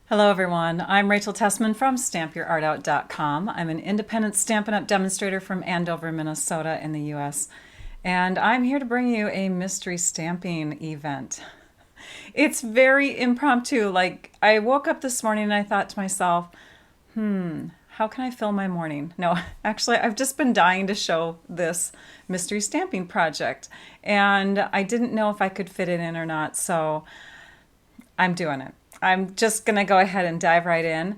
Hello everyone, I'm Rachel Tessman from stampyourartout.com. I'm an independent Stampin' Up! Demonstrator from Andover, Minnesota in the US, and I'm here to bring you a mystery stamping event. It's very impromptu. Like, I woke up this morning and I thought to myself, how can I fill my morning? No, actually, I've just been dying to show this mystery stamping project, and I didn't know if I could fit it in or not, so I'm doing it. I'm just going to go ahead and dive right in.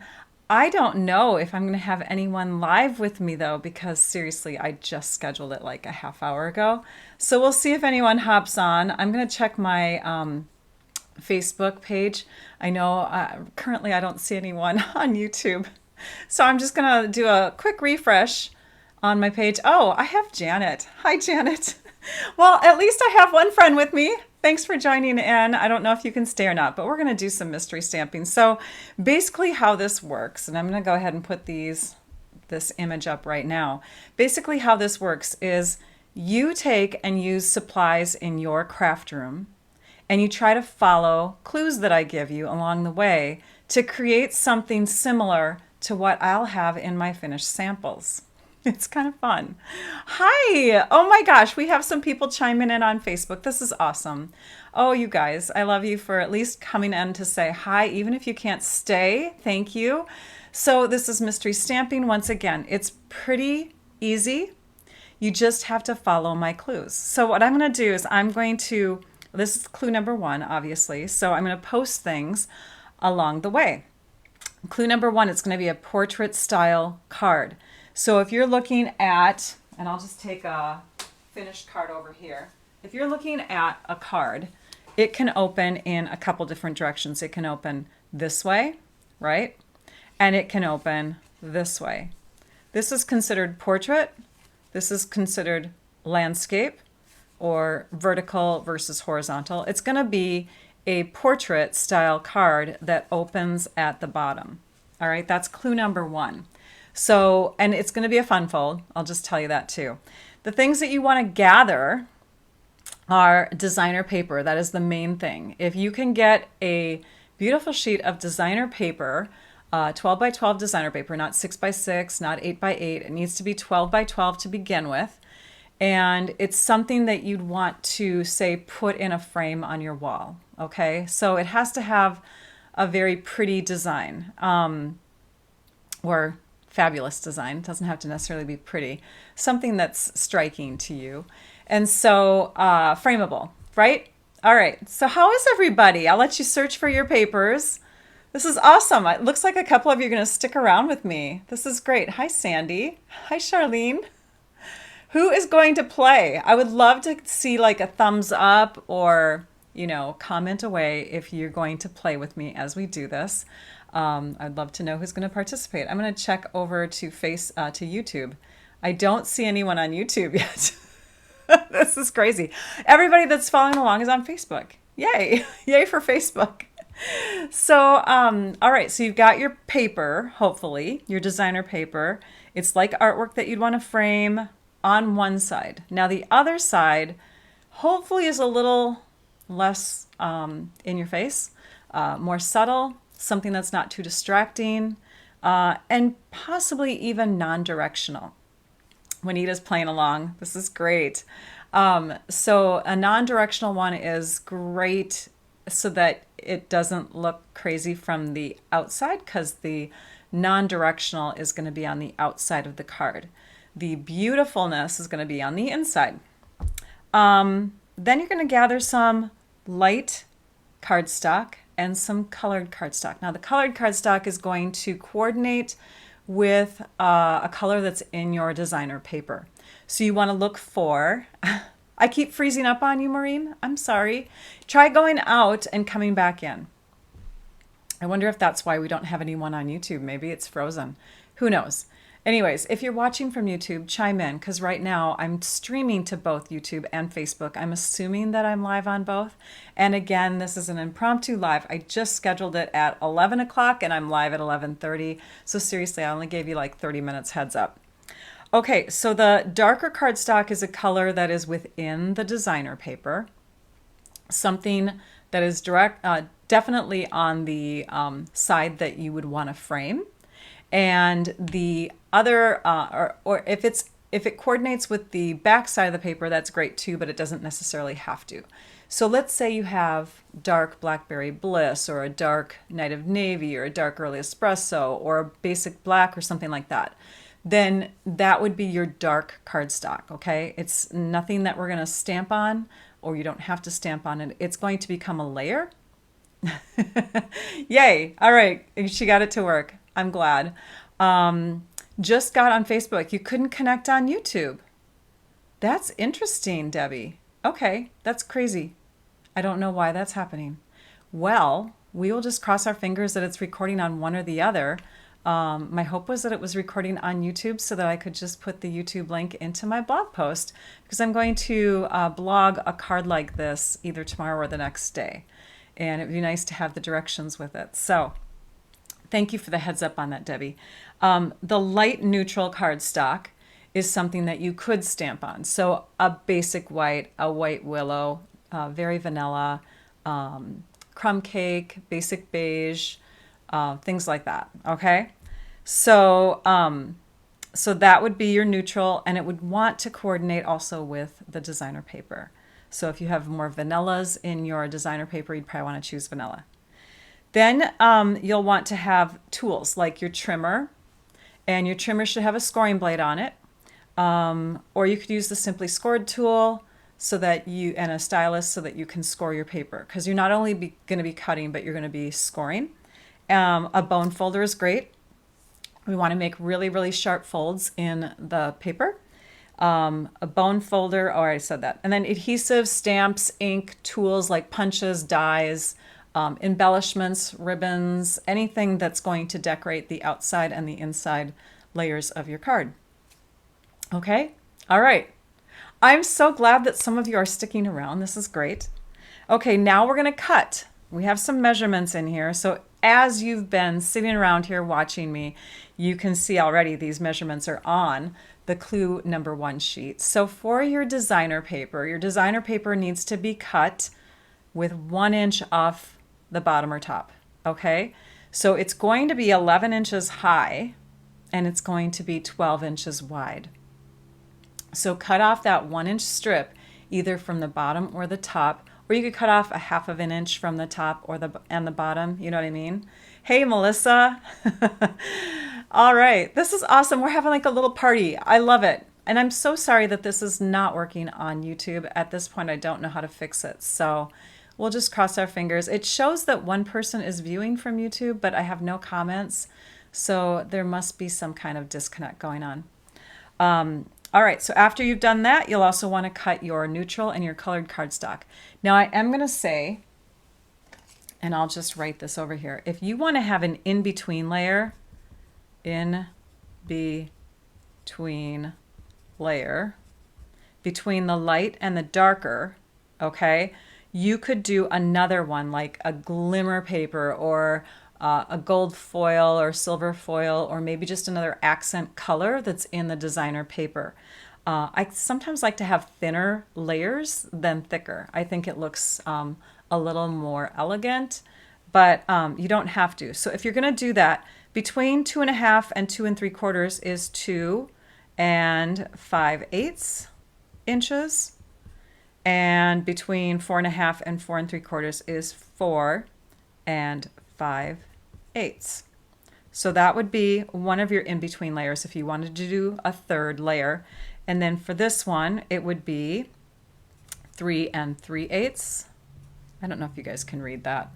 I don't know if I'm going to have anyone live with me though, because seriously, I just scheduled it like a half hour ago. So we'll see if anyone hops on. I'm going to check my Facebook page. I know currently I don't see anyone on YouTube. So I'm just going to do a quick refresh on my page. Oh, I have Janet. Hi, Janet. Well, at least I have one friend with me. Thanks for joining in. I don't know if you can stay or not, but we're going to do some mystery stamping. So basically how this works, and I'm going to go ahead and put this image up right now. Basically how this works is you take and use supplies in your craft room, and you try to follow clues that I give you along the way to create something similar to what I'll have in my finished samples. It's kind of fun. Hi! Oh my gosh, we have some people chiming in on Facebook. This is awesome. Oh, you guys, I love you for at least coming in to say hi, even if you can't stay. Thank you. So this is mystery stamping. Once again, it's pretty easy. You just have to follow my clues. So what I'm going to do is this is clue number one, obviously. So I'm going to post things along the way. Clue number one, it's going to be a portrait style card. So if you're looking at, and I'll just take a finished card over here. If you're looking at a card, it can open in a couple different directions. It can open this way, right? And it can open this way. This is considered portrait. This is considered landscape, or vertical versus horizontal. It's going to be a portrait style card that opens at the bottom. All right, that's clue number one. So, and it's going to be a fun fold. I'll just tell you that too. The things that you want to gather are designer paper. That is the main thing. If you can get a beautiful sheet of designer paper, 12 by 12 designer paper, not 6 by 6, not 8 by 8. It needs to be 12 by 12 to begin with. And it's something that you'd want to, say, put in a frame on your wall. Okay, so it has to have a very pretty design, or fabulous design. It doesn't have to necessarily be pretty. Something that's striking to you. And so frameable, right? All right, so how is everybody? I'll let you search for your papers. This is awesome. It looks like a couple of you are going to stick around with me. This is great. Hi, Sandy. Hi, Charlene. Who is going to play? I would love to see like a thumbs up, or, you know, comment away if you're going to play with me as we do this. I'd love to know who's going to participate. I'm going to check over to YouTube. I don't see anyone on YouTube yet. This is crazy. Everybody that's following along is on Facebook. Yay. Yay for Facebook. So, all right. So you've got your paper, hopefully, your designer paper. It's like artwork that you'd want to frame on one side. Now the other side, hopefully, is a little less in your face, more subtle, something that's not too distracting, and possibly even non-directional. Juanita's playing along. This is great. So a non-directional one is great so that it doesn't look crazy from the outside, because the non-directional is going to be on the outside of the card. The beautifulness is going to be on the inside. Then you're going to gather some light cardstock and some colored cardstock. Now the colored cardstock is going to coordinate with a color that's in your designer paper. So you want to look for, I keep freezing up on you, Maureen. I'm sorry. Try going out and coming back in. I wonder if that's why we don't have anyone on YouTube. Maybe it's frozen. Who knows? Anyways, if you're watching from YouTube, chime in, because right now I'm streaming to both YouTube and Facebook. I'm assuming that I'm live on both. And again, this is an impromptu live. I just scheduled it at 11 o'clock and I'm live at 11:30. So seriously, I only gave you like 30 minutes heads up. Okay, so the darker cardstock is a color that is within the designer paper. Something that is definitely on the side that you would want to frame. And the other, or if it coordinates with the back side of the paper, that's great too, but it doesn't necessarily have to. So let's say you have dark Blackberry Bliss or a dark Night of Navy or a dark Early Espresso or a basic black or something like that. Then that would be your dark cardstock, okay? It's nothing that we're going to stamp on, or you don't have to stamp on it. It's going to become a layer. Yay. All right. She got it to work. I'm glad. Just got on Facebook. You couldn't connect on YouTube. That's interesting, Debbie. Okay. That's crazy. I don't know why that's happening. Well, we will just cross our fingers that it's recording on one or the other. My hope was that it was recording on YouTube so that I could just put the YouTube link into my blog post, because I'm going to blog a card like this either tomorrow or the next day. And it would be nice to have the directions with it. So thank you for the heads up on that, Debbie. The light neutral cardstock is something that you could stamp on. So a basic white, a white willow, very vanilla, crumb cake, basic beige, things like that. Okay. So, so that would be your neutral, and it would want to coordinate also with the designer paper. So if you have more vanillas in your designer paper, you'd probably want to choose vanilla. Then you'll want to have tools like your trimmer, and your trimmer should have a scoring blade on it. Or you could use the Simply Scored tool so that you, and a stylus, so that you can score your paper, because you're not only going to be cutting, but you're going to be scoring. A bone folder is great. We want to make really, really sharp folds in the paper. A bone folder, oh, I already said that. And then adhesives, stamps, ink, tools like punches, dies, embellishments, ribbons, anything that's going to decorate the outside and the inside layers of your card. Okay? All right. I'm so glad that some of you are sticking around. This is great. Okay, now we're going to cut. We have some measurements in here. So as you've been sitting around here watching me, you can see already these measurements are on the clue number 1 sheet. So for your designer paper needs to be cut with 1 inch off the bottom or top. Okay, so it's going to be 11 inches high and it's going to be 12 inches wide. So cut off that 1 inch strip either from the bottom or the top, or you could cut off a half of an inch from the top or the bottom. You know what I mean? Hey, Melissa. All right. This is awesome. We're having like a little party. I love it. And I'm so sorry that this is not working on YouTube. At this point, I don't know how to fix it. So we'll just cross our fingers. It shows that one person is viewing from YouTube, but I have no comments. So there must be some kind of disconnect going on. All right, so after you've done that, you'll also want to cut your neutral and your colored cardstock. Now I am going to say, and I'll just write this over here, if you want to have an in-between layer, between the light and the darker, okay, you could do another one like a glimmer paper or a gold foil or silver foil, or maybe just another accent color that's in the designer paper. I sometimes like to have thinner layers than thicker. I think it looks a little more elegant, but you don't have to. So if you're going to do that, between 2.5 and 2 3/4 is 2 5/8 inches, and between 4.5 and 4 3/4 is 4 5/8. So that would be one of your in-between layers if you wanted to do a third layer. And then for this one, it would be 3 3/8. I don't know if you guys can read that.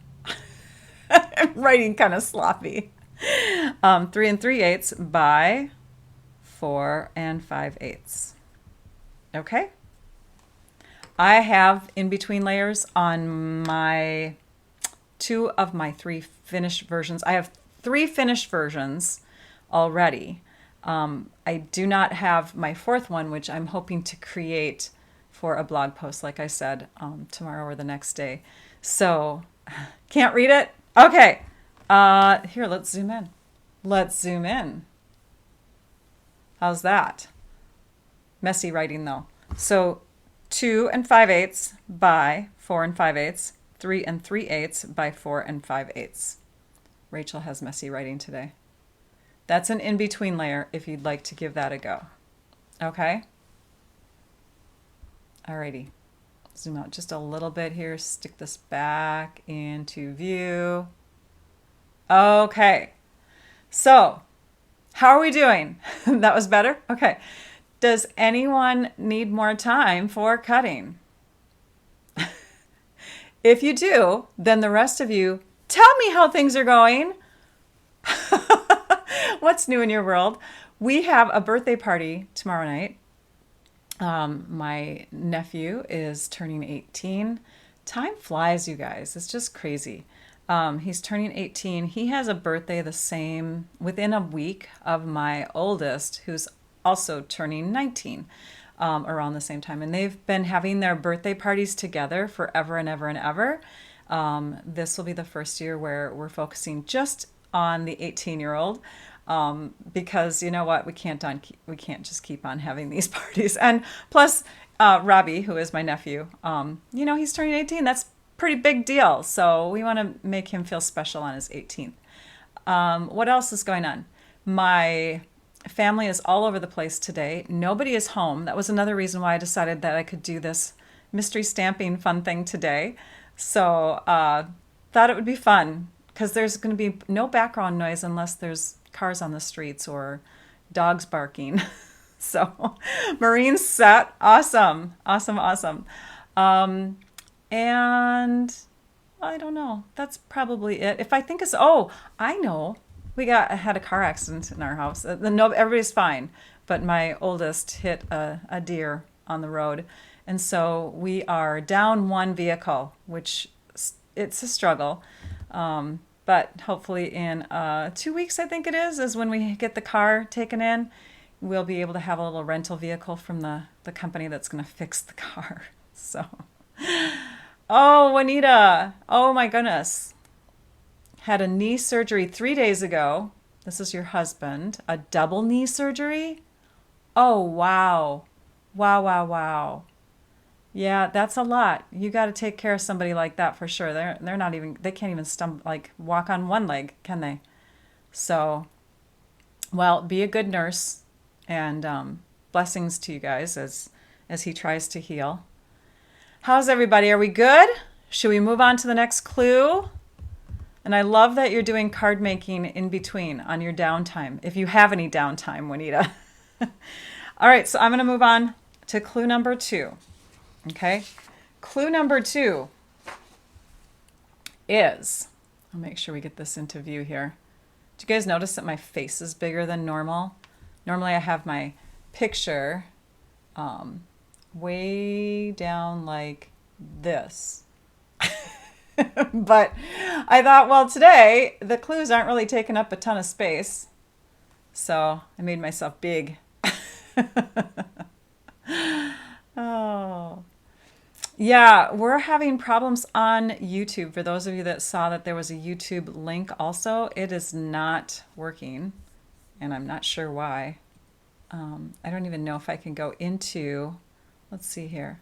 I'm writing kind of sloppy. 3 3/8 by 4 5/8. Okay. I have in-between layers on my 2 of my 3 finished versions. I have 3 finished versions already. I do not have my 4th one, which I'm hoping to create for a blog post, like I said, tomorrow or the next day. So, can't read it? Okay. Here, let's zoom in. Let's zoom in. How's that? Messy writing though. So 2 5/8 by 4 5/8, 3 3/8 by 4 5/8. Rachel has messy writing today. That's an in-between layer if you'd like to give that a go. Okay? Alrighty. Zoom out just a little bit here. Stick this back into view. Okay. So, how are we doing? That was better? Okay. Does anyone need more time for cutting? If you do, then the rest of you, tell me how things are going. What's new in your world? We have a birthday party tomorrow night. My nephew is turning 18. Time flies, you guys. It's just crazy. He's turning 18. He has a birthday the same within a week of my oldest, who's also turning 19 around the same time. And they've been having their birthday parties together forever and ever and ever. This will be the first year where we're focusing just on the 18-year-old. Because you know what, we can't just keep on having these parties. And plus, Robbie, who is my nephew, he's turning 18. That's a pretty big deal. So we want to make him feel special on his 18th. What else is going on? My family is all over the place today. Nobody is home. That was another reason why I decided that I could do this mystery stamping fun thing today. So thought it would be fun because there's going to be no background noise unless there's cars on the streets or dogs barking. So Marine's set. Awesome. And I don't know. That's probably it. If I think it's, I know. Had a car accident in our house. No, everybody's fine. But my oldest hit a deer on the road. And so we are down one vehicle, which it's a struggle. But hopefully in 2 weeks, I think it is when we get the car taken in, we'll be able to have a little rental vehicle from the company that's going to fix the car. So, oh, Juanita, oh my goodness. Had a knee surgery 3 days ago. This is your husband. A double knee surgery? Oh, wow. Wow. Yeah, that's a lot. You got to take care of somebody like that for sure. They can't even walk on one leg, can they? So, well, be a good nurse, and blessings to you guys as he tries to heal. How's everybody? Are we good? Should we move on to the next clue? And I love that you're doing card making in between on your downtime, if you have any downtime, Juanita. All right, so I'm going to move on to clue number 2. Okay, clue number 2 is, I'll make sure we get this into view here. Do you guys notice that my face is bigger than normal? Normally I have my picture way down like this. But I thought, well, today the clues aren't really taking up a ton of space. So I made myself big. Oh. Yeah, we're having problems on YouTube. For those of you that saw that there was a YouTube link also, it is not working, and I'm not sure why. I don't even know if I can go into, let's see here.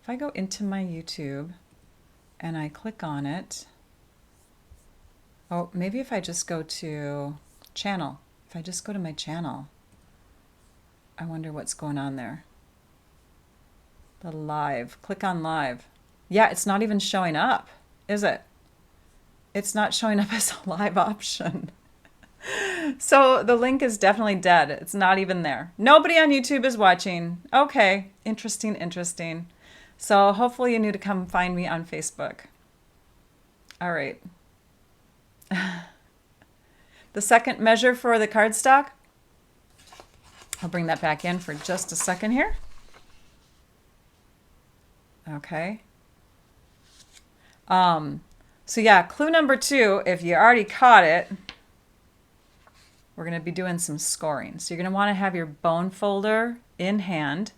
If I go into my YouTube and I click on it, oh, maybe if I just go to channel, if I just go to my channel, I wonder what's going on there. The live. Click on live. Yeah, it's not even showing up, is it? It's not showing up as a live option. So the link is definitely dead. It's not even there. Nobody on YouTube is watching. Okay, interesting. So hopefully you need to come find me on Facebook. All right. The second measure for the cardstock. I'll bring that back in for just a second here. Okay. So yeah, clue number 2, if you already caught it, we're going to be doing some scoring. So you're going to want to have your bone folder in hand.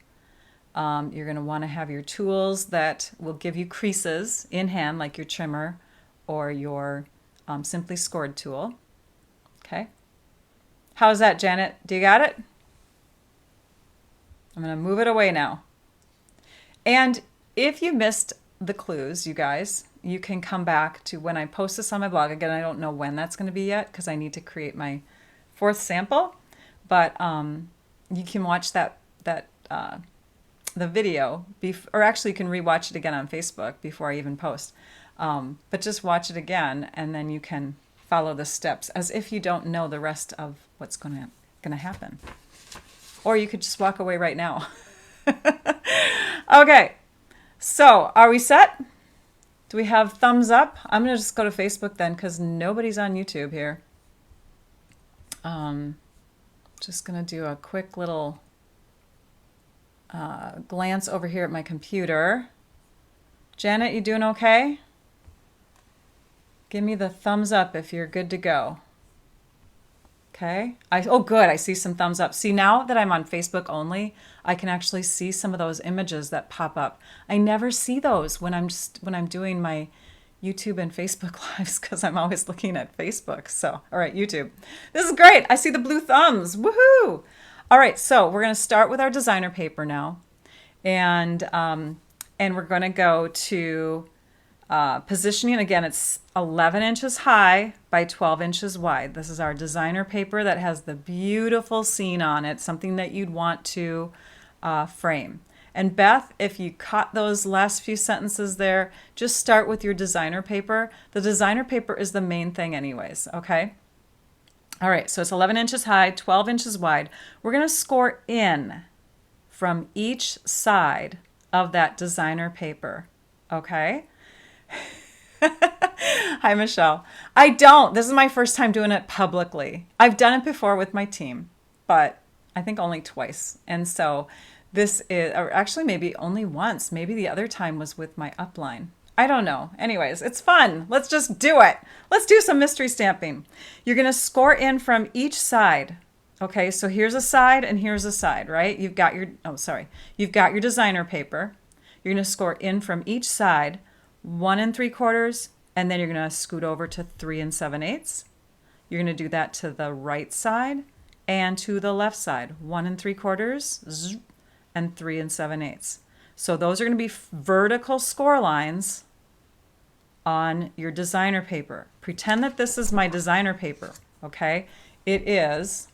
You're going to want to have your tools that will give you creases in hand, like your trimmer or your Simply Scored tool. Okay. How's that, Janet? Do you got it? I'm going to move it away now. And if you missed the clues, you guys, you can come back to when I post this on my blog. Again, I don't know when that's going to be yet because I need to create my fourth sample. But you can watch the video, or actually you can rewatch it again on Facebook before I even post. But just watch it again, and then you can follow the steps as if you don't know the rest of what's going to happen. Or you could just walk away right now. Okay, so are we set? Do we have thumbs up? I'm going to just go to Facebook then because nobody's on YouTube here. Just going to do a quick little glance over here at my computer. Janet, you doing okay? Give me the thumbs up if you're good to go. Okay. Oh, good. I see some thumbs up. See, now that I'm on Facebook only, I can actually see some of those images that pop up. I never see those when I'm doing my YouTube and Facebook lives because I'm always looking at Facebook. So, all right, YouTube. This is great. I see the blue thumbs. Woohoo! All right, so we're going to start with our designer paper now, and we're going to go to positioning. Again, it's 11 inches high by 12 inches wide. This is our designer paper that has the beautiful scene on it, something that you'd want to frame. And Beth, if you caught those last few sentences there, just start with your designer paper. The designer paper is the main thing anyways, okay? All right, so it's 11 inches high, 12 inches wide. We're going to score in from each side of that designer paper, okay? Hi, Michelle. This is my first time doing it publicly. I've done it before with my team, but I think only twice. And so this is, or actually maybe only once. Maybe the other time was with my upline. I don't know. Anyways, it's fun. Let's just do it. Let's do some mystery stamping. You're going to score in from each side. Okay, so here's a side and here's a side, right? You've got your designer paper. You're going to score in from each side, 1 3/4, and then you're going to scoot over to 3 7/8. You're going to do that to the right side and to the left side, 1 3/4 and 3 7/8. So those are going to be vertical score lines on your designer paper. Pretend that this is my designer paper, okay? It is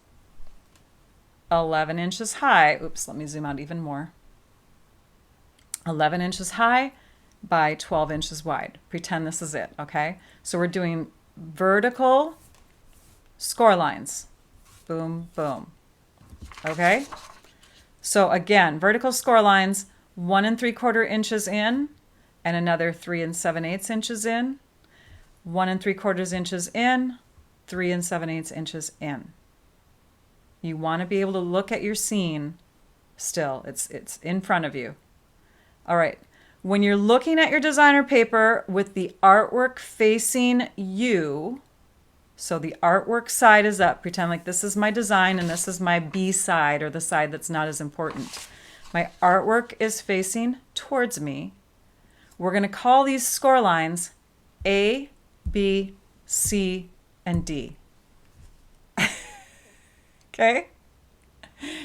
11 inches high. Oops, let me zoom out even more. 11 inches high by 12 inches wide. Pretend this is it, okay? So we're doing vertical score lines. Boom, boom. Okay? So again, vertical score lines, 1 3/4 inches in, and another 3 7/8 inches in, 1 3/4 inches in, 3 7/8 inches in. You want to be able to look at your scene still. It's in front of you. All right. When you're looking at your designer paper with the artwork facing you, so the artwork side is up. Pretend like this is my design and this is my B side, or the side that's not as important. My artwork is facing towards me. We're going to call these score lines A, B, C, and D. Okay?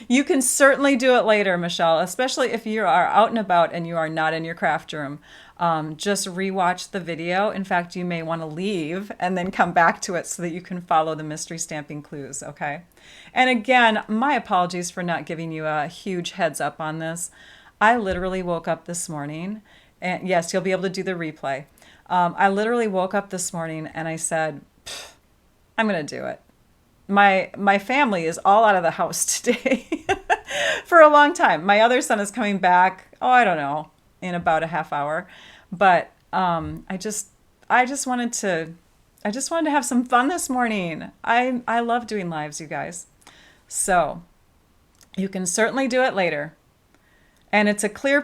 You can certainly do it later, Michelle, especially if you are out and about and you are not in your craft room. Just rewatch the video. In fact, you may want to leave and then come back to it so that you can follow the mystery stamping clues, okay? And again, my apologies for not giving you a huge heads up on this. I literally woke up this morning, and yes, you'll be able to do the replay. I literally woke up this morning and I said, I'm going to do it. My family is all out of the house today for a long time. My other son is coming back, I don't know, in about a half hour. But I just wanted to have some fun this morning. I love doing lives, you guys. So you can certainly do it later. And it's a clear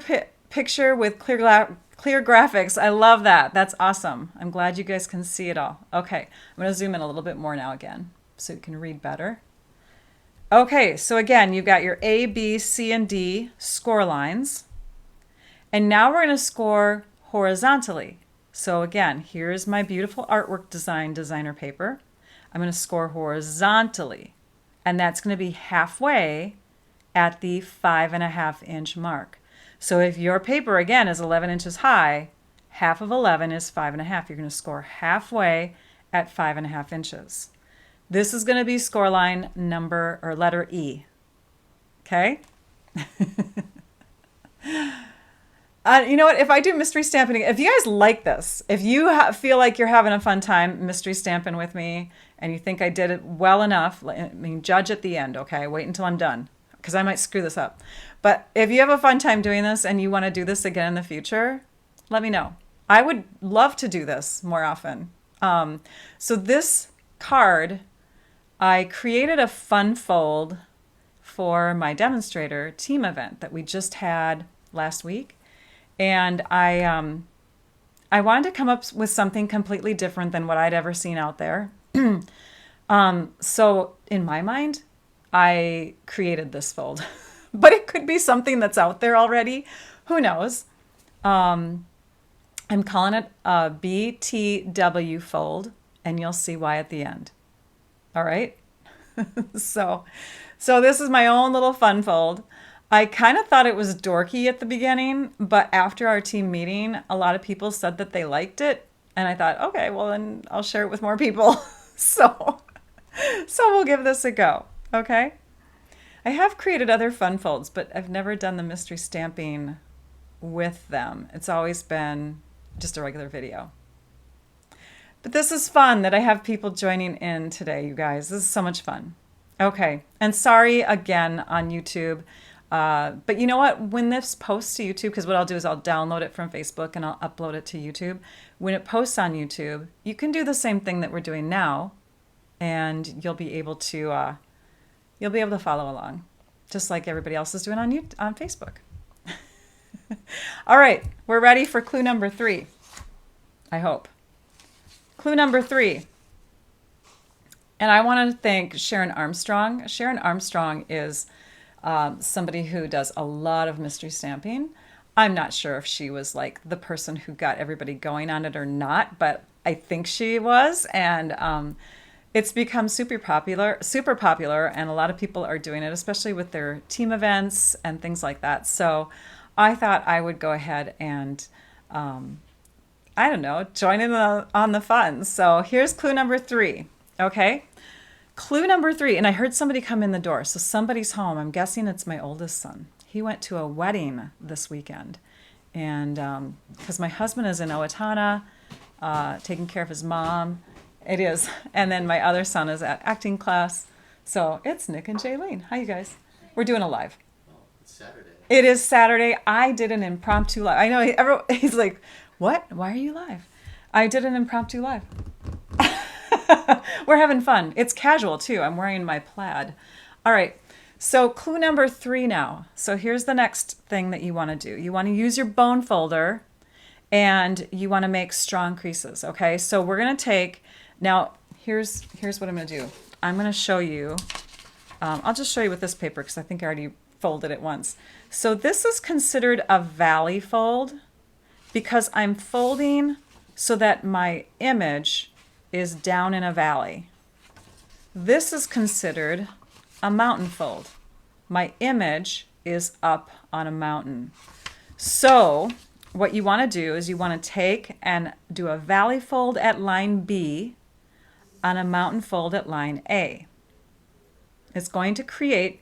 picture with clear graphics. I love that. That's awesome. I'm glad you guys can see it all. Okay, I'm going to zoom in a little bit more now again so you can read better. Okay, so again, you've got your A, B, C, and D score lines. And now we're going to score horizontally. So again, here's my beautiful artwork designer paper. I'm going to score horizontally. And that's going to be halfway at the 5.5 inch mark. So if your paper, again, is 11 inches high, Half of 11 is 5.5. You're going to score halfway at 5.5 inches. This is going to be score line number or letter E. Okay? You know what? If I do mystery stamping, if you guys like this, if you feel like you're having a fun time mystery stamping with me and you think I did it well enough, I mean, judge at the end, okay? Wait until I'm done because I might screw this up. But if you have a fun time doing this and you want to do this again in the future, let me know. I would love to do this more often. So this card, I created a fun fold for my demonstrator team event that we just had last week. And I wanted to come up with something completely different than what I'd ever seen out there. So in my mind, I created this fold, but it could be something that's out there already. Who knows? I'm calling it a BTW fold, and you'll see why at the end. All right. So this is my own little fun fold. I kind of thought it was dorky at the beginning, but after our team meeting, a lot of people said that they liked it. And I thought, okay, well, then I'll share it with more people. So we'll give this a go. Okay. I have created other fun folds, but I've never done the mystery stamping with them. It's always been just a regular video. But this is fun that I have people joining in today, you guys. This is so much fun. Okay. And sorry again on YouTube. But you know what? When this posts to YouTube, because what I'll do is I'll download it from Facebook and I'll upload it to YouTube. When it posts on YouTube, you can do the same thing that we're doing now, and you'll be able to follow along, just like everybody else is doing on Facebook. All right, we're ready for clue number 3. I hope. Clue number 3. And I want to thank Sharon Armstrong. Sharon Armstrong is somebody who does a lot of mystery stamping. I'm not sure if she was like the person who got everybody going on it or not, but I think she was. And it's become super popular, and a lot of people are doing it, especially with their team events and things like that. So I thought I would go ahead and, I don't know, join in on the fun. So here's clue number 3. Okay. Clue number 3, and I heard somebody come in the door, so somebody's home. I'm guessing it's my oldest son. He went to a wedding this weekend, and because my husband is in Owatonna, taking care of his mom. It is, and then my other son is at acting class. So it's Nick and Jaylene. Hi, you guys. We're doing a live. Oh, it's Saturday. It is Saturday. I did an impromptu live. I know he's like, what? Why are you live? I did an impromptu live. We're having fun. It's casual too. I'm wearing my plaid. All right. So clue number 3 now. So here's the next thing that you want to do. You want to use your bone folder and you want to make strong creases. Okay. So we're going to take, now here's what I'm going to do. I'm going to show you, I'll just show you with this paper because I think I already folded it once. So this is considered a valley fold because I'm folding so that my image is down in a valley. This is considered a mountain fold. My image is up on a mountain. So what you want to do is you want to take and do a valley fold at line B on a mountain fold at line A. It's going to create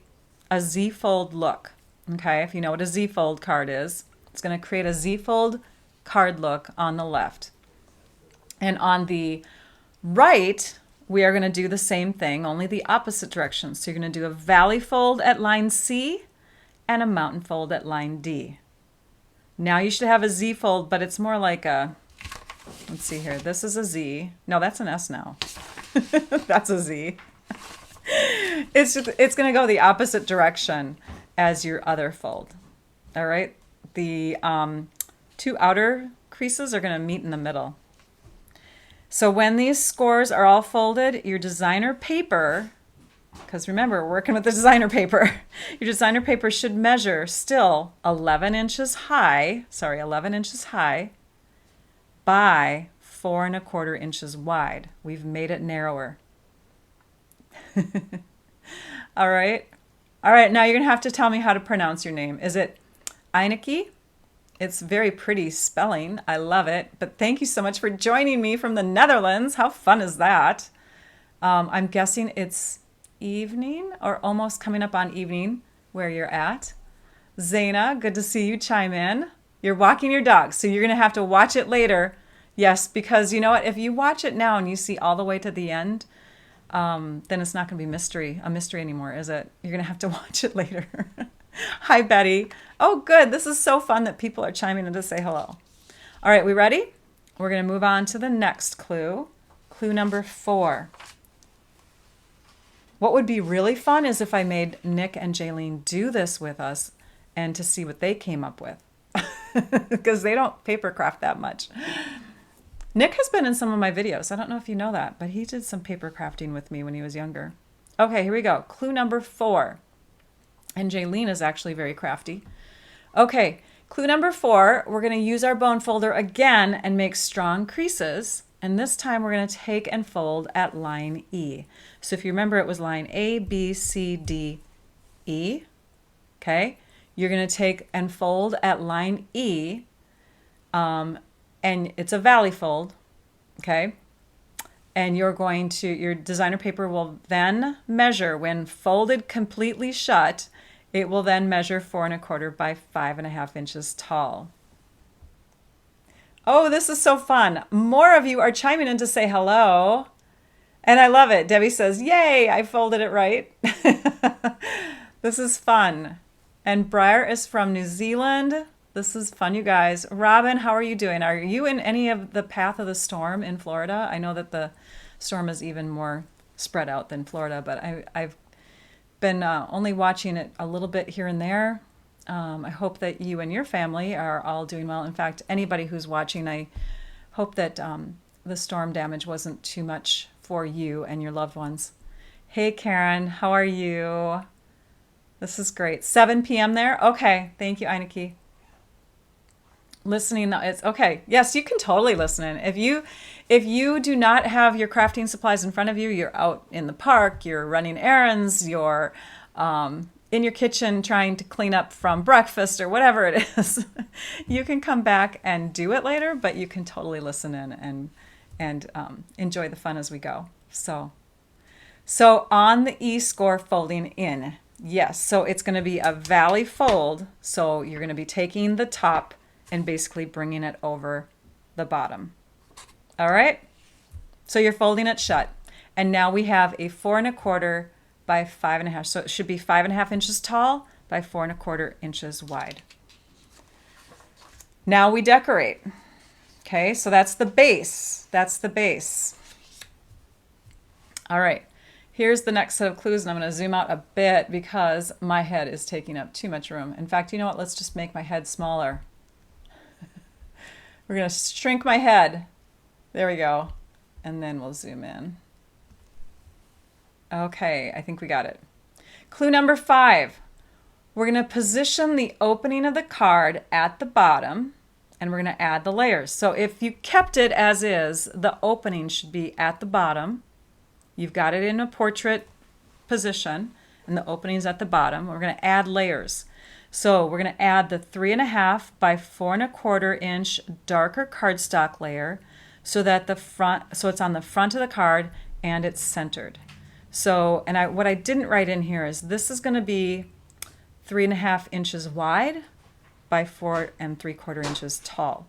a Z-fold look. Okay, if you know what a Z-fold card is, it's going to create a Z-fold card look on the left. And on the right, we are going to do the same thing, only the opposite direction. So you're going to do a valley fold at line C and a mountain fold at line D. Now you should have a Z fold, but it's more like a, let's see here. This is a Z. No, that's an S now. That's a Z. It's going to go the opposite direction as your other fold. All right. The 2 outer creases are going to meet in the middle. So when these scores are all folded, your designer paper, because remember, we're working with the designer paper, your designer paper should measure still 11 inches high by 4¼ inches wide. We've made it narrower. All right. All right, now you're going to have to tell me how to pronounce your name. Is it Eineke, It's very pretty spelling. I love it. But thank you so much for joining me from the Netherlands. How fun is that? I'm guessing it's evening or almost coming up on evening where you're at. Zaina, good to see you chime in. You're walking your dog, so you're going to have to watch it later. Yes, because you know what? If you watch it now and you see all the way to the end, then it's not going to be a mystery anymore, is it? You're going to have to watch it later. Hi, Betty. Oh, good. This is so fun that people are chiming in to say hello. All right, we ready? We're going to move on to the next clue. Clue number 4. What would be really fun is if I made Nick and Jaylene do this with us and to see what they came up with. Because they don't paper craft that much. Nick has been in some of my videos. I don't know if you know that, but he did some paper crafting with me when he was younger. Okay, here we go. Clue number 4. And Jaylene is actually very crafty. Okay, clue number 4, we're going to use our bone folder again and make strong creases. And this time we're going to take and fold at line E. So if you remember, it was line A, B, C, D, E. Okay, you're going to take and fold at line E. And it's a valley fold, okay? And your designer paper will then measure, when folded completely shut, it will then measure 4 1/4 by 5.5 inches tall. Oh, this is so fun. More of you are chiming in to say hello. And I love it. Debbie says, yay, I folded it right. This is fun. And Briar is from New Zealand. This is fun, you guys. Robin, how are you doing? Are you in any of the path of the storm in Florida? I know that the storm is even more spread out than Florida, but I've been only watching it a little bit here and there. I hope that you and your family are all doing well. In fact, anybody who's watching, I hope that the storm damage wasn't too much for you and your loved ones. Hey, Karen, how are you? This is great. 7 p.m. there? Okay, thank you, Eineke. Listening, it's okay. Yes, you can totally listen in. If you do not have your crafting supplies in front of you, you're out in the park, you're running errands, you're in your kitchen trying to clean up from breakfast or whatever it is, you can come back and do it later, but you can totally listen in and enjoy the fun as we go. So on the E score, folding in. Yes, so it's going to be a valley fold. So you're going to be taking the top and basically bringing it over the bottom. All right? So you're folding it shut. And now we have a 4 1/4 by 5.5. So it should be 5.5 inches tall by 4 1/4 inches wide. Now we decorate. Okay, so that's the base. That's the base. All right, here's the next set of clues, and I'm going to zoom out a bit because my head is taking up too much room. In fact, you know what? Let's just make my head smaller. We're going to shrink my head. There we go. And then we'll zoom in. Okay, I think we got it. Clue number 5. We're going to position the opening of the card at the bottom, and we're going to add the layers. So if you kept it as is, the opening should be at the bottom. You've got it in a portrait position, and the opening's at the bottom. We're going to add layers. So we're going to add the 3.5 by 4 1/4 inch darker cardstock layer so that it's on the front of the card and it's centered. So, and what I didn't write in here is this is going to be 3.5 inches wide by 4 3/4 inches tall.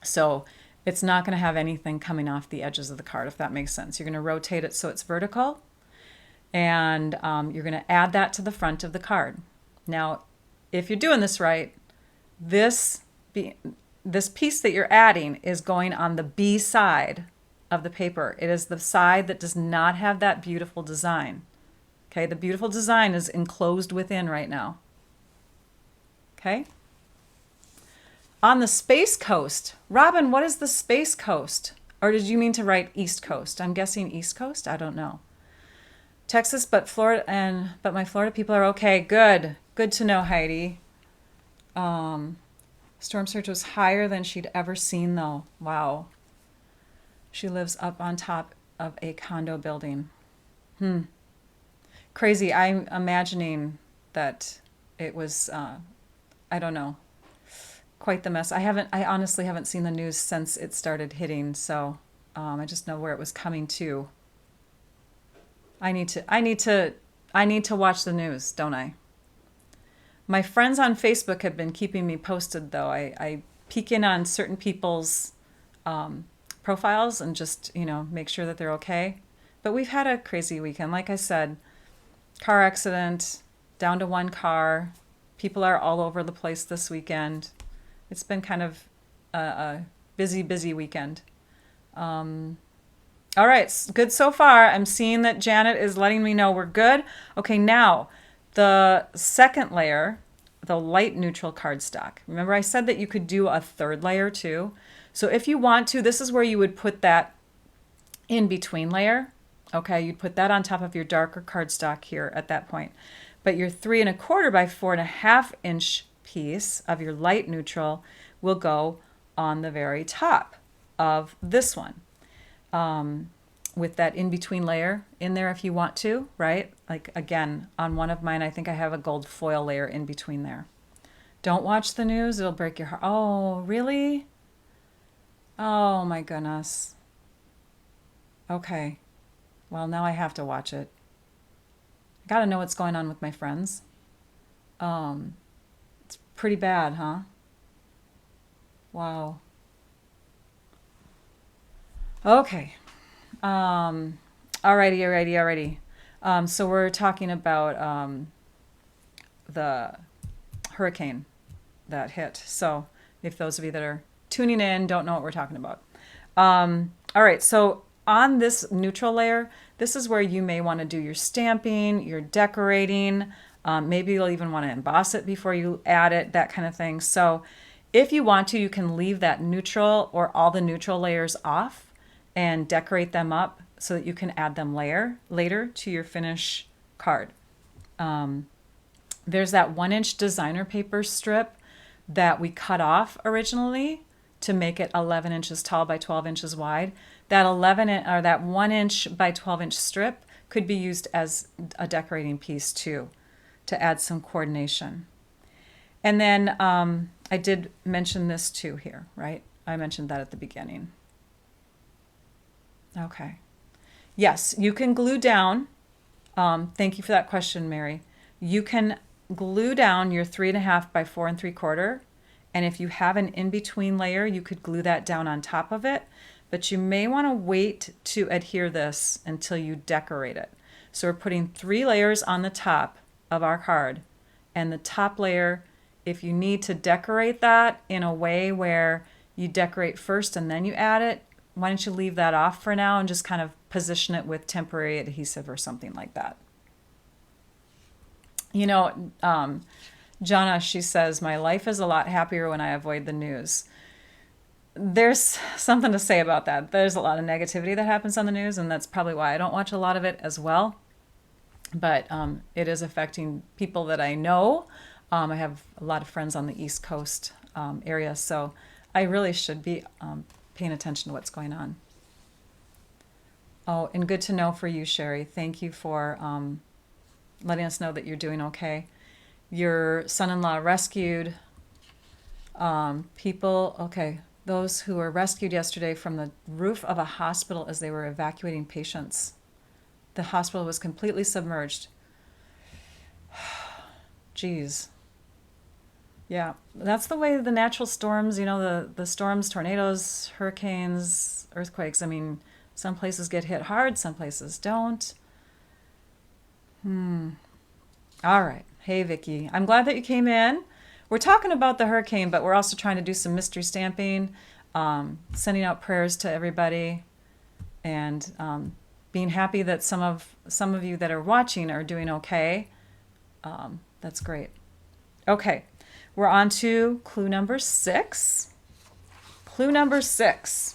So it's not going to have anything coming off the edges of the card, if that makes sense. You're going to rotate it so it's vertical, and you're going to add that to the front of the card. Now, if you're doing this right, this piece that you're adding is going on the B side of the paper. It is the side that does not have that beautiful design. Okay, the beautiful design is enclosed within right now. Okay? On the Space Coast, Robin, what is the Space Coast? Or did you mean to write East Coast? I'm guessing East Coast? I don't know. Texas, but my Florida people are okay. Good. Good to know, Heidi. Storm surge was higher than she'd ever seen, though. Wow. She lives up on top of a condo building. Crazy. I'm imagining that it was, I don't know. quite the mess. I honestly haven't seen the news since it started hitting, so I just know where it was coming to. I need to watch the news, don't I? My friends on Facebook have been keeping me posted, though. I peek in on certain people's profiles and just, make sure that they're okay. But we've had a crazy weekend. Like I said, car accident, down to one car. People are all over the place this weekend. It's been kind of a busy, busy weekend. All right, good so far. I'm seeing that Janet is letting me know we're good. Okay, now the second layer, the light neutral cardstock. Remember I said that you could do a third layer too. So if you want to, this is where you would put that in between layer. Okay, you'd put that on top of your darker cardstock here at that point. But your 3 1/4 by 4.5 inch piece of your light neutral will go on the very top of this one. With that in-between layer in there if you want to, right? Like again, on one of mine, I think I have a gold foil layer in between there. Don't watch the news, it'll break your heart. Oh, really? Oh my goodness. Okay, well now I have to watch it. I gotta know what's going on with my friends. It's pretty bad, huh? Wow. Okay. Alrighty. So we're talking about the hurricane that hit. So if those of you that are tuning in don't know what we're talking about. All right, so on this neutral layer, this is where you may want to do your stamping, your decorating. Maybe you'll even want to emboss it before you add it, that kind of thing. So if you want to, you can leave that neutral or all the neutral layers off and decorate them up so that you can add them later to your finish card. There's that 1-inch designer paper strip that we cut off originally to make it 11 inches tall by 12 inches wide. That 1-inch by 12-inch strip could be used as a decorating piece too, to add some coordination. And then I did mention this too here, right? I mentioned that at the beginning. Okay. Yes, you can glue down. Thank you for that question, Mary. You can glue down your 3.5 by 4 3/4. And if you have an in-between layer, you could glue that down on top of it. But you may want to wait to adhere this until you decorate it. So we're putting 3 layers on the top of our card. And the top layer, if you need to decorate that in a way where you decorate first and then you add it, why don't you leave that off for now and just kind of position it with temporary adhesive or something like that. Jonna, she says, my life is a lot happier when I avoid the news. There's something to say about that. There's a lot of negativity that happens on the news, and that's probably why I don't watch a lot of it as well. But it is affecting people that I know. I have a lot of friends on the East Coast area, so I really should be paying attention to what's going on. Oh, and good to know for you, Sherry. Thank you for letting us know that you're doing okay. Your son-in-law rescued people, okay, those who were rescued yesterday from the roof of a hospital as they were evacuating patients. The hospital was completely submerged. Jeez. Yeah, that's the way the natural storms, the storms, tornadoes, hurricanes, earthquakes. I mean, some places get hit hard, some places don't. All right. Hey, Vicki. I'm glad that you came in. We're talking about the hurricane, but we're also trying to do some mystery stamping, sending out prayers to everybody, and being happy that some of you that are watching are doing okay. That's great. Okay, we're on to clue number 6. Clue number 6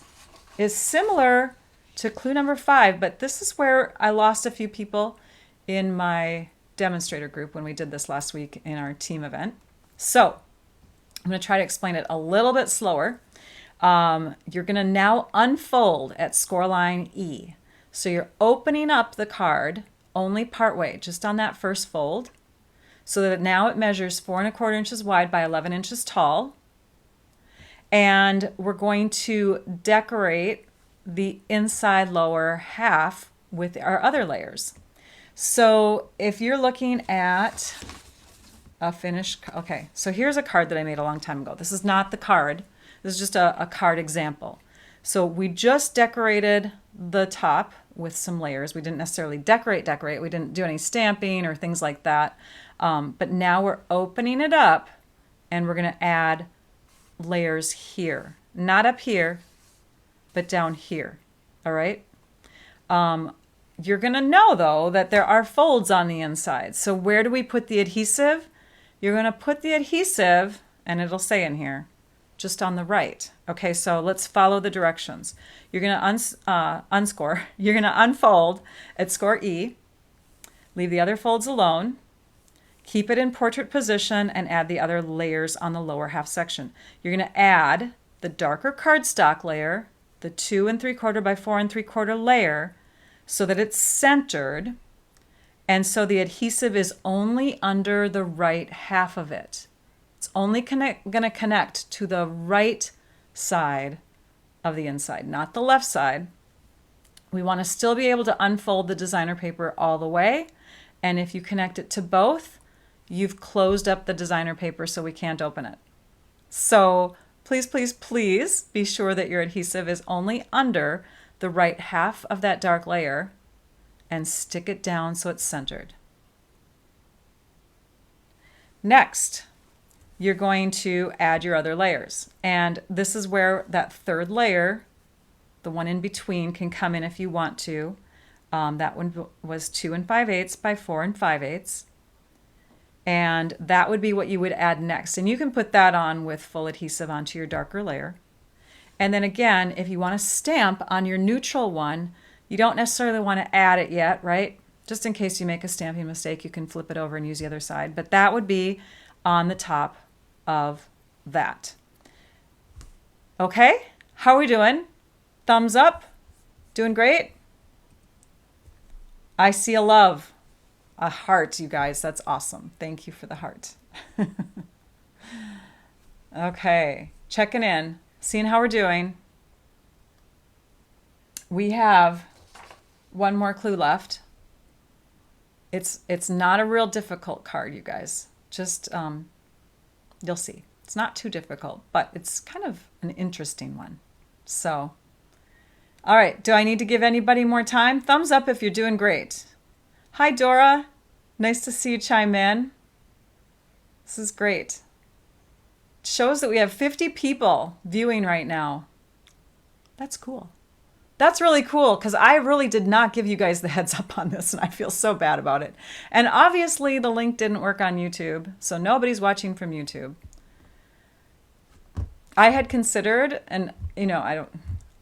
is similar to clue number 5, but this is where I lost a few people in my demonstrator group when we did this last week in our team event. So I'm going to try to explain it a little bit slower. You're going to now unfold at scoreline E. So you're opening up the card only partway, just on that first fold, so that now it measures 4 1/4 inches wide by 11 inches tall. And we're going to decorate the inside lower half with our other layers. So if you're looking at a finished, okay, so here's a card that I made a long time ago. This is not the card. This is just a card example. So we just decorated the top with some layers. We didn't necessarily decorate. We didn't do any stamping or things like that. But now we're opening it up and we're going to add layers here. Not up here, but down here. All right? You're going to know, though, that there are folds on the inside. So where do we put the adhesive? You're going to put the adhesive, and it'll say in here, just on the right. Okay, so let's follow the directions. You're going to unscore. You're going to unfold at score E. Leave the other folds alone. Keep it in portrait position and add the other layers on the lower half section. You're going to add the darker cardstock layer, the 2 3/4 by 4 3/4 layer, so that it's centered, and so the adhesive is only under the right half of it. It's only going to connect to the right side of the inside, not the left side. We want to still be able to unfold the designer paper all the way, and if you connect it to both, you've closed up the designer paper so we can't open it. So please, please, please be sure that your adhesive is only under the right half of that dark layer and stick it down so it's centered. Next, you're going to add your other layers. And this is where that third layer, the one in between, can come in if you want to. That one was 2 5/8 by 4 5/8. And that would be what you would add next. And you can put that on with full adhesive onto your darker layer. And then again, if you want to stamp on your neutral one, you don't necessarily want to add it yet, right? Just in case you make a stamping mistake, you can flip it over and use the other side. But that would be on the top of that. Okay, how are we doing? Thumbs up? Doing great? I see a love. A heart, you guys. That's awesome. Thank you for the heart. Okay, checking in, seeing how we're doing. We have one more clue left. It's not a real difficult card, you guys. Just you'll see. It's not too difficult, but it's kind of an interesting one. So, all right. Do I need to give anybody more time? Thumbs up if you're doing great. Hi, Dora. Nice to see you chime in. This is great. It shows that we have 50 people viewing right now. That's cool. That's really cool because I really did not give you guys the heads up on this and I feel so bad about it. And obviously the link didn't work on YouTube, so nobody's watching from YouTube. I had considered, and you know,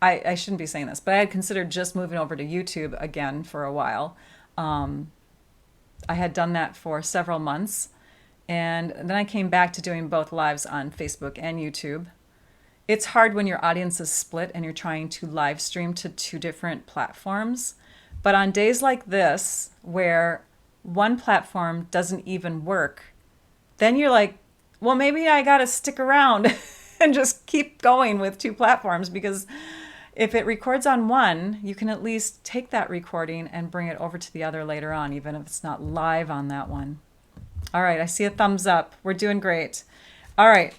I shouldn't be saying this, but I had considered just moving over to YouTube again for a while. I had done that for several months, and then I came back to doing both lives on Facebook and YouTube. It's hard when your audience is split and you're trying to live stream to 2 different platforms. But on days like this, where one platform doesn't even work, then you're like, well, maybe I got to stick around and just keep going with 2 platforms, because if it records on one, you can at least take that recording and bring it over to the other later on, even if it's not live on that one. All right, I see a thumbs up. We're doing great. All right,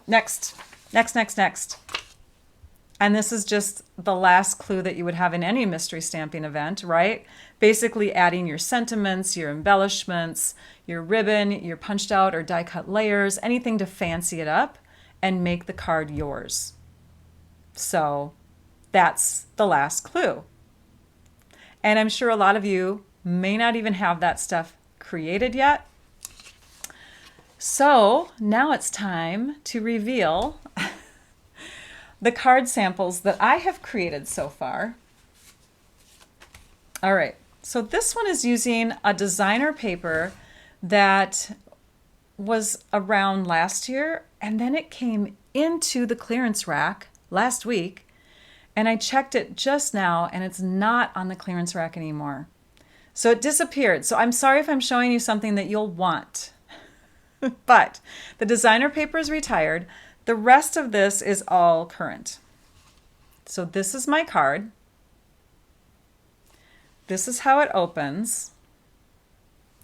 next. And this is just the last clue that you would have in any mystery stamping event, right? Basically adding your sentiments, your embellishments, your ribbon, your punched out or die cut layers, anything to fancy it up and make the card yours. So that's the last clue. And I'm sure a lot of you may not even have that stuff created yet. So now it's time to reveal the card samples that I have created so far. All right, so this one is using a designer paper that was around last year, and then it came into the clearance rack last week, and I checked it just now, and it's not on the clearance rack anymore. So it disappeared. So I'm sorry if I'm showing you something that you'll want. But the designer paper is retired. The rest of this is all current. So this is my card. This is how it opens.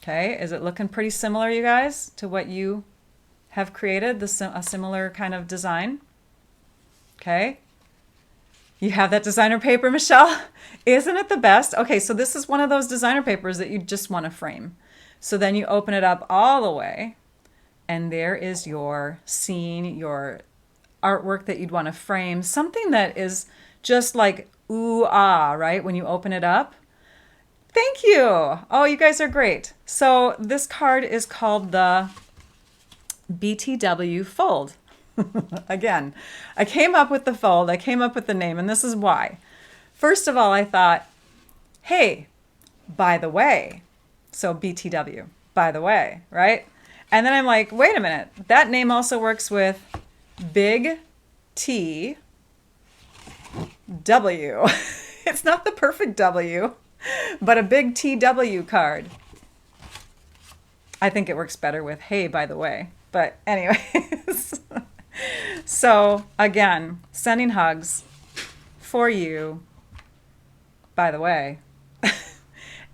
Okay, is it looking pretty similar, you guys, to what you have created, a similar kind of design? Okay. You have that designer paper, Michelle? Isn't it the best? Okay, so this is one of those designer papers that you just want to frame. So then you open it up all the way, and there is your scene, your artwork that you'd want to frame, something that is just like ooh ah, right? When you open it up. Thank you. Oh, you guys are great. So this card is called the BTW Fold. Again, I came up with the fold, I came up with the name, and this is why. First of all, I thought, hey, by the way, so BTW, by the way, right? And then I'm like, wait a minute, that name also works with Big T W. It's not the perfect W, but a big TW card. I think it works better with hey, by the way. But anyways, so again, sending hugs for you, by the way.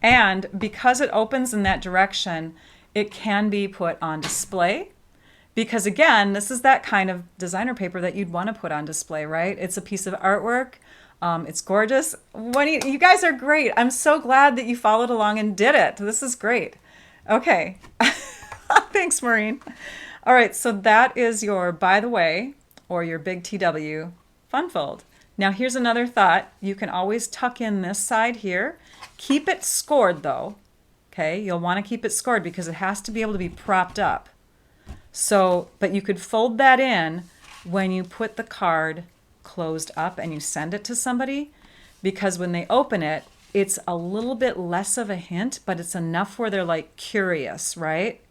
And because it opens in that direction, it can be put on display. Because again, this is that kind of designer paper that you'd want to put on display, right? It's a piece of artwork. It's gorgeous. You guys are great. I'm so glad that you followed along and did it. This is great. Okay. Thanks, Maureen. All right, so that is your by the way or your big TW fun fold. Now here's another thought. You can always tuck in this side here. Keep it scored though. Okay, you'll want to keep it scored because it has to be able to be propped up. So, but you could fold that in when you put the card closed up and you send it to somebody, because when they open it, it's a little bit less of a hint, but it's enough where they're like curious, right?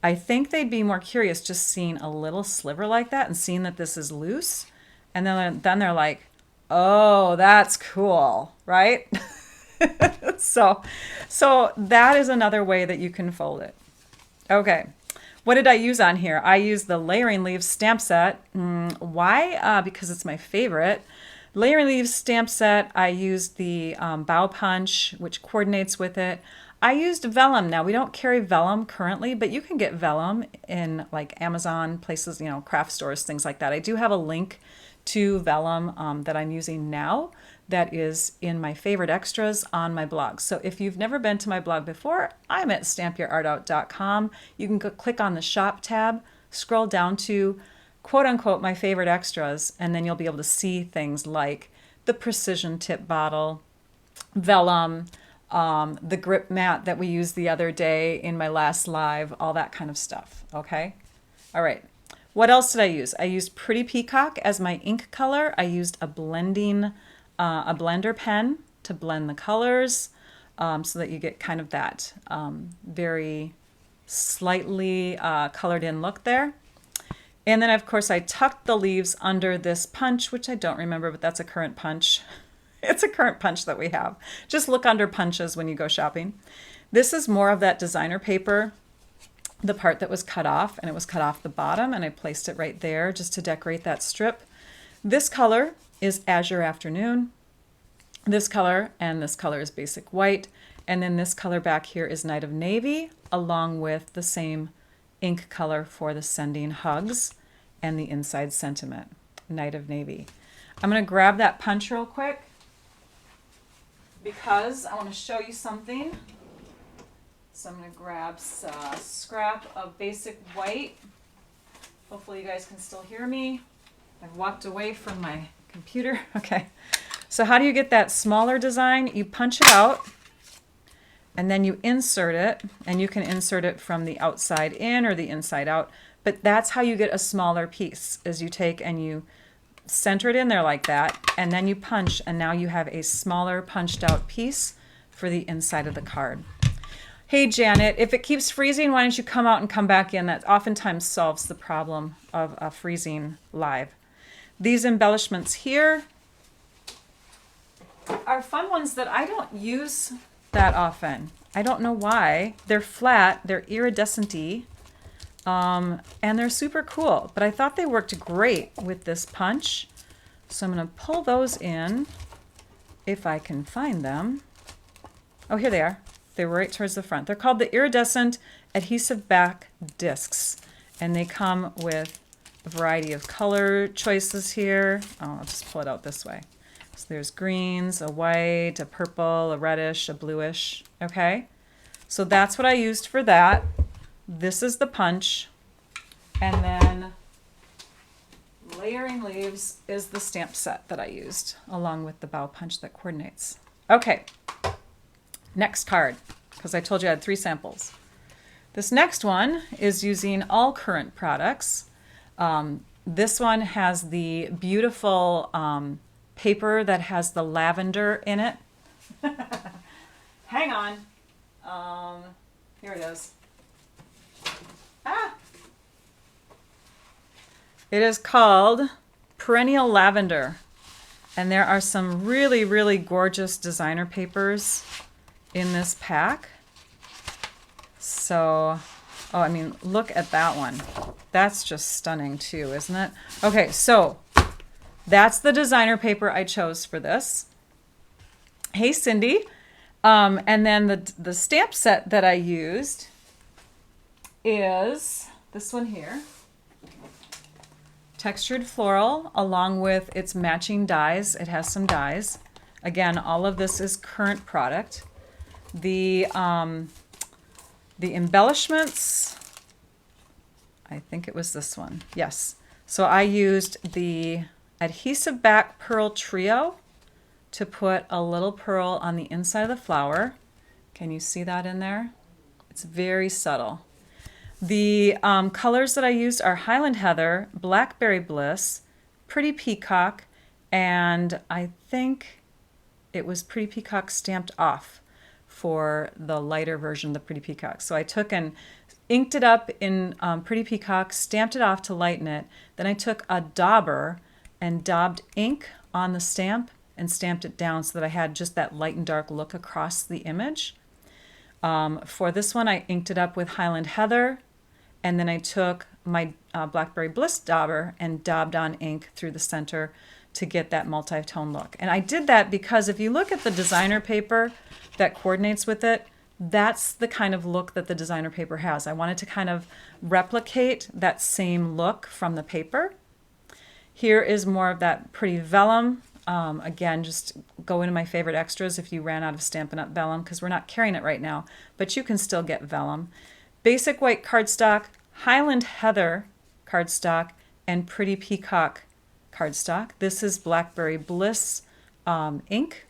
I think they'd be more curious just seeing a little sliver like that and seeing that this is loose. And then they're like, oh, that's cool, right? So that is another way that you can fold it. Okay. What did I use on here? I used the Layering Leaves stamp set. Why? Because it's my favorite. Layering Leaves stamp set, I used the bow punch, which coordinates with it. I used vellum. Now, we don't carry vellum currently, but you can get vellum in like Amazon, places, you know, craft stores, things like that. I do have a link to vellum that I'm using now that is in my favorite extras on my blog. So if you've never been to my blog before, I'm at stampyourartout.com. You can go click on the shop tab, scroll down to quote unquote my favorite extras, and then you'll be able to see things like the precision tip bottle, vellum, the grip mat that we used the other day in my last live, all that kind of stuff. Okay. All right. What else did I use? I used Pretty Peacock as my ink color. I used a blender pen to blend the colors so that you get kind of that very slightly colored in look there. And then of course I tucked the leaves under this punch, which I don't remember, but that's a current punch. It's a current punch that we have. Just look under punches when you go shopping. This is more of that designer paper, the part that was cut off, and it was cut off the bottom, and I placed it right there just to decorate that strip. This color is Azure Afternoon. This color and this color is Basic White. And then this color back here is Night of Navy, along with the same ink color for the Sending Hugs and the Inside Sentiment, Night of Navy. I'm going to grab that punch real quick because I want to show you something. So I'm going to grab a scrap of Basic White. Hopefully you guys can still hear me. I've walked away from my computer. Okay. So how do you get that smaller design? You punch it out and then you insert it, and you can insert it from the outside in or the inside out. But that's how you get a smaller piece, is you take and you center it in there like that, and then you punch, and now you have a smaller punched out piece for the inside of the card. Hey Janet, if it keeps freezing, why don't you come out and come back in? That oftentimes solves the problem of freezing live. These embellishments here are fun ones that I don't use that often. I don't know why. They're flat, they're iridescent-y. And they're super cool, but I thought they worked great with this punch. So I'm going to pull those in if I can find them. Oh, here they are. They're right towards the front. They're called the iridescent adhesive back discs, and they come with a variety of color choices here. Oh, I'll just pull it out this way. So there's greens, a white, a purple, a reddish, a bluish. Okay, so that's what I used for that. This is the punch, and then layering leaves is the stamp set that I used, along with the bow punch that coordinates. Okay, next card, because I told you I had 3 samples. This next one is using all current products. This one has the beautiful paper that has the lavender in it. Hang on. Here it is. Ah! It is called Perennial Lavender. And there are some really, really gorgeous designer papers in this pack. So, oh, I mean, look at that one. That's just stunning too, isn't it? Okay, so that's the designer paper I chose for this. Hey, Cindy. And then the stamp set that I used is this one here. Textured floral, along with its matching dies. It has some dies. Again, all of this is current product. The embellishments, I think it was this one. Yes. So I used the adhesive back pearl trio to put a little pearl on the inside of the flower. Can you see that in there? It's very subtle. The colors that I used are Highland Heather, Blackberry Bliss, Pretty Peacock, and I think it was Pretty Peacock stamped off for the lighter version of the Pretty Peacock. So I took and inked it up in Pretty Peacock, stamped it off to lighten it. Then I took a dauber and daubed ink on the stamp and stamped it down so that I had just that light and dark look across the image. For this one, I inked it up with Highland Heather, and then I took my Blackberry Bliss dauber and daubed on ink through the center to get that multi-tone look. And I did that because if you look at the designer paper that coordinates with it, that's the kind of look that the designer paper has. I wanted to kind of replicate that same look from the paper. Here is more of that pretty vellum. Again, just go into my favorite extras if you ran out of Stampin' Up! Vellum, because we're not carrying it right now, but you can still get vellum. Basic white cardstock, Highland Heather cardstock, and Pretty Peacock cardstock. This is Blackberry Bliss ink,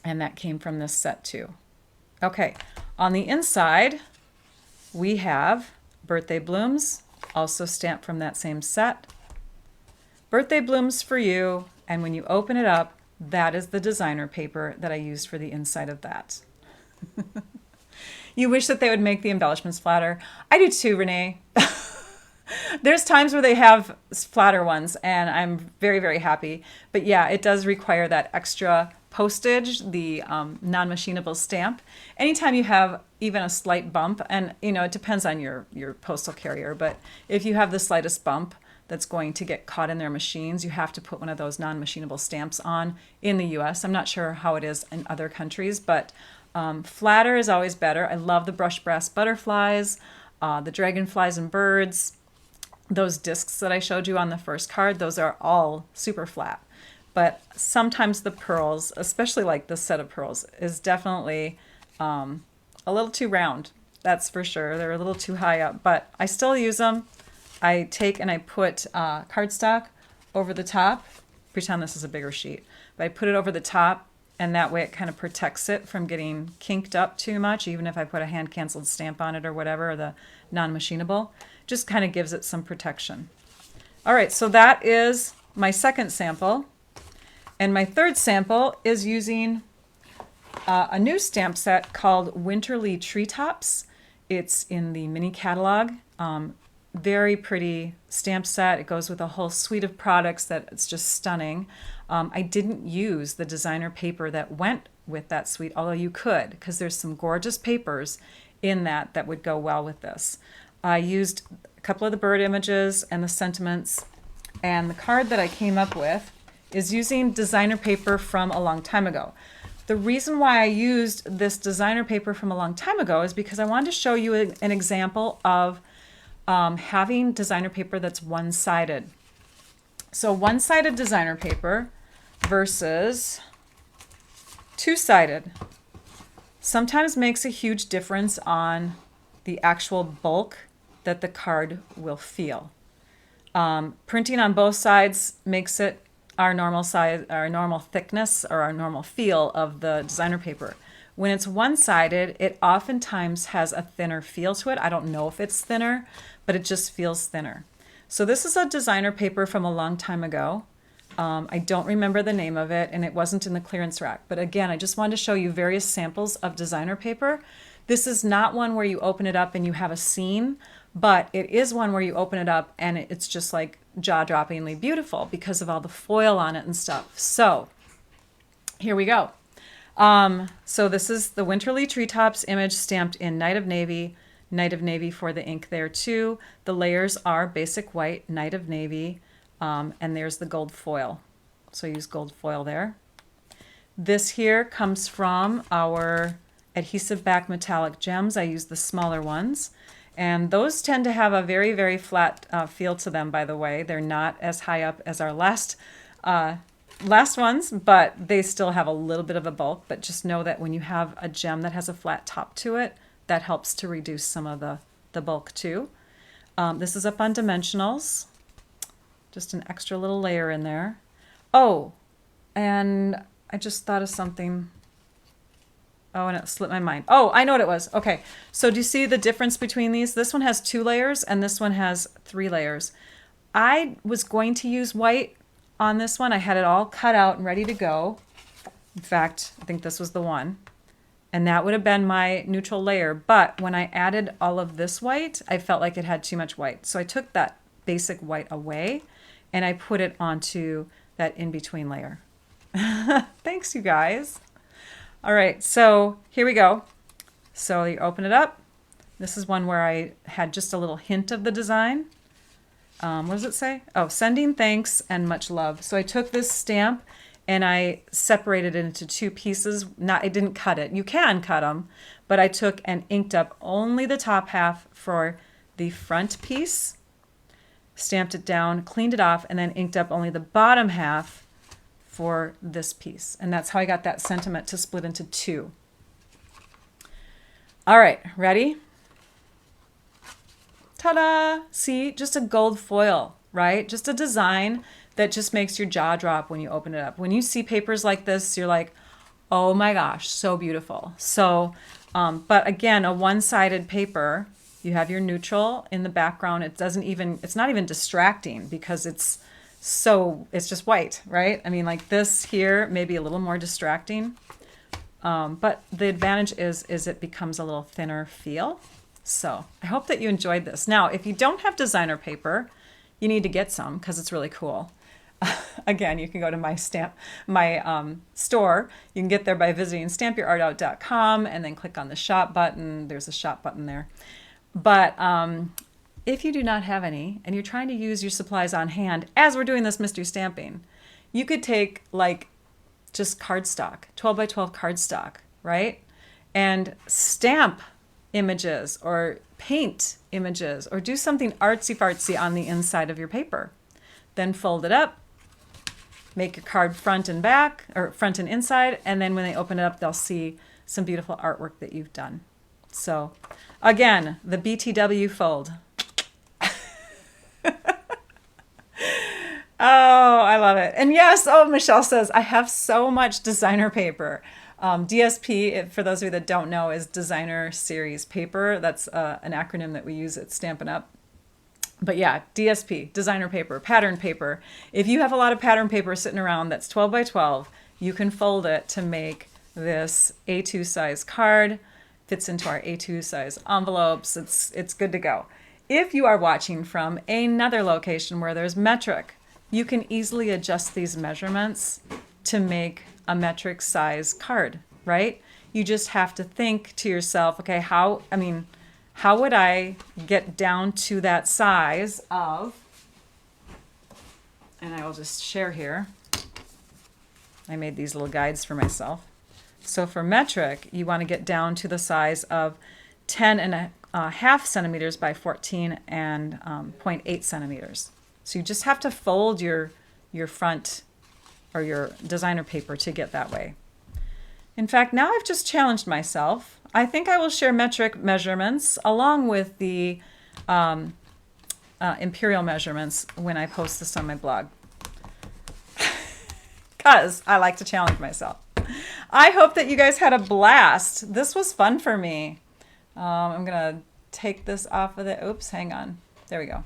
and that came from this set too. Okay, on the inside, we have Birthday Blooms, also stamped from that same set. Birthday Blooms for you, and when you open it up, that is the designer paper that I used for the inside of that. You wish that they would make the embellishments flatter. I do too, Renee. There's times where they have flatter ones, and I'm very, very happy. But yeah, it does require that extra postage, the non-machinable stamp. Anytime you have even a slight bump, and you know, it depends on your postal carrier, but if you have the slightest bump that's going to get caught in their machines, you have to put one of those non-machinable stamps on in the US. I'm not sure how it is in other countries, but flatter is always better. I love the brushed brass butterflies, the dragonflies and birds. Those discs that I showed you on the first card, those are all super flat. But sometimes the pearls, especially like this set of pearls, is definitely a little too round. That's for sure. They're a little too high up, but I still use them. I take and I put cardstock over the top. Pretend this is a bigger sheet. But I put it over the top, and that way it kind of protects it from getting kinked up too much, even if I put a hand-canceled stamp on it or whatever, or the non-machinable. Just kind of gives it some protection. All right, so that is my second sample. And my third sample is using a new stamp set called Winterly Treetops. It's in the mini catalog. Very pretty stamp set. It goes with a whole suite of products that it's just stunning. I didn't use the designer paper that went with that suite, although you could, because there's some gorgeous papers in that would go well with this. I used a couple of the bird images and the sentiments, and the card that I came up with is using designer paper from a long time ago. The reason why I used this designer paper from a long time ago is because I wanted to show you an example of having designer paper that's one-sided. So one-sided designer paper versus two-sided sometimes makes a huge difference on the actual bulk that the card will feel. Printing on both sides makes it our normal size, our normal thickness, or our normal feel of the designer paper. When it's one-sided, it oftentimes has a thinner feel to it. I don't know if it's thinner, but it just feels thinner. So this is a designer paper from a long time ago. I don't remember the name of it, and it wasn't in the clearance rack. But again, I just wanted to show you various samples of designer paper. This is not one where you open it up and you have a scene, but it is one where you open it up and it's just like jaw-droppingly beautiful because of all the foil on it and stuff. So here we go. So this is the Winterly Treetops image stamped in Night of Navy for the ink there too. The layers are basic white, Night of Navy, and there's the gold foil. So I use gold foil there. This here comes from our adhesive back metallic gems. I use the smaller ones. And those tend to have a very, very flat feel to them, by the way. They're not as high up as our last ones, but they still have a little bit of a bulk. But just know that when you have a gem that has a flat top to it, that helps to reduce some of the bulk too. This is up on dimensionals. Just an extra little layer in there. Oh, and I just thought of something. Oh, and it slipped my mind. Oh, I know what it was. Okay, so do you see the difference between these? This one has 2 layers and this one has 3 layers. I was going to use white on this one. I had it all cut out and ready to go. In fact, I think this was the one. And that would have been my neutral layer. But when I added all of this white, I felt like it had too much white. So I took that basic white away and I put it onto that in-between layer. Thanks, you guys. All right, so here we go. So you open it up. This is one where I had just a little hint of the design. What does it say? Oh, sending thanks and much love. So I took this stamp and I separated it into 2 pieces. I didn't cut it. You can cut them, but I took and inked up only the top half for the front piece, stamped it down, cleaned it off, and then inked up only the bottom half for this piece. And that's how I got that sentiment to split into 2. All right, ready? Ta-da! See, just a gold foil, right? Just a design that just makes your jaw drop when you open it up. When you see papers like this, you're like, oh my gosh, so beautiful. So, but again, a one-sided paper, you have your neutral in the background. It's not even distracting because it's just white, right? I mean, like this here may be a little more distracting, but the advantage is it becomes a little thinner feel. So I hope that you enjoyed this. Now, if you don't have designer paper, you need to get some because it's really cool. Again, you can go to my store. You can get there by visiting stampyourartout.com and then click on the shop button. There's a shop button there. But if you do not have any and you're trying to use your supplies on hand as we're doing this mystery stamping, you could take like just cardstock, 12 by 12 cardstock, right? And stamp images or paint images or do something artsy-fartsy on the inside of your paper. Then fold it up, make your card front and back, or front and inside, and then when they open it up, they'll see some beautiful artwork that you've done. So again, the BTW fold. Oh, I love it. And yes, oh, Michelle says, I have so much designer paper. DSP, for those of you that don't know, is Designer Series Paper. That's an acronym that we use at Stampin' Up. But yeah, DSP, designer paper, pattern paper. If you have a lot of pattern paper sitting around that's 12 by 12, you can fold it to make this A2 size card. Fits into our A2 size envelopes. It's good to go. If you are watching from another location where there's metric, you can easily adjust these measurements to make a metric size card, right? You just have to think to yourself, okay, how would I get down to that size of, and I will just share here. I made these little guides for myself. So for metric, you want to get down to the size of 10.5 centimeters by 14 and 0.8 centimeters. So you just have to fold your front or your designer paper to get that way. In fact, now I've just challenged myself. I think I will share metric measurements along with the imperial measurements when I post this on my blog, because I like to challenge myself. I hope that you guys had a blast. This was fun for me. I'm going to take this off of the, oops, hang on. There we go.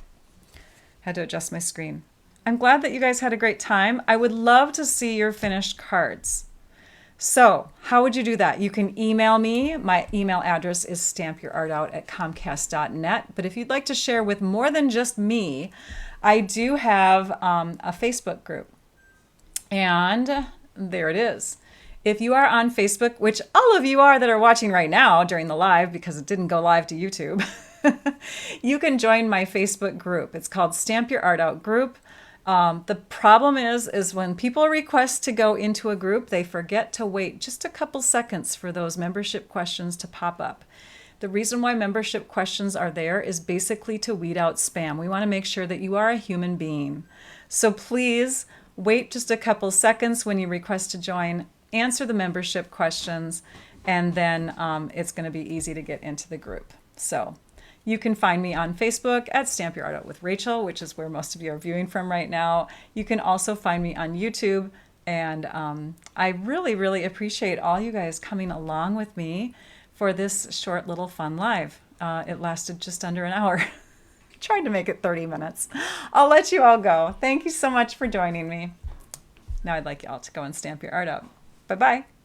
Had to adjust my screen. I'm glad that you guys had a great time. I would love to see your finished cards. So how would you do that? You can email me. My email address is stampyourartout@comcast.net. But if you'd like to share with more than just me, I do have a Facebook group. And there it is. If you are on Facebook, which all of you are that are watching right now during the live because it didn't go live to YouTube, you can join my Facebook group. It's called Stamp Your Art Out Group. The problem is when people request to go into a group, they forget to wait just a couple seconds for those membership questions to pop up. The reason why membership questions are there is basically to weed out spam. We want to make sure that you are a human being. So please wait just a couple seconds when you request to join, answer the membership questions, and then it's going to be easy to get into the group. So you can find me on Facebook at Stamp Your Art Out with Rachel, which is where most of you are viewing from right now. You can also find me on YouTube. And I really, really appreciate all you guys coming along with me for this short little fun live. It lasted just under an hour. Tried to make it 30 minutes. I'll let you all go. Thank you so much for joining me. Now I'd like you all to go and stamp your art out. Bye-bye.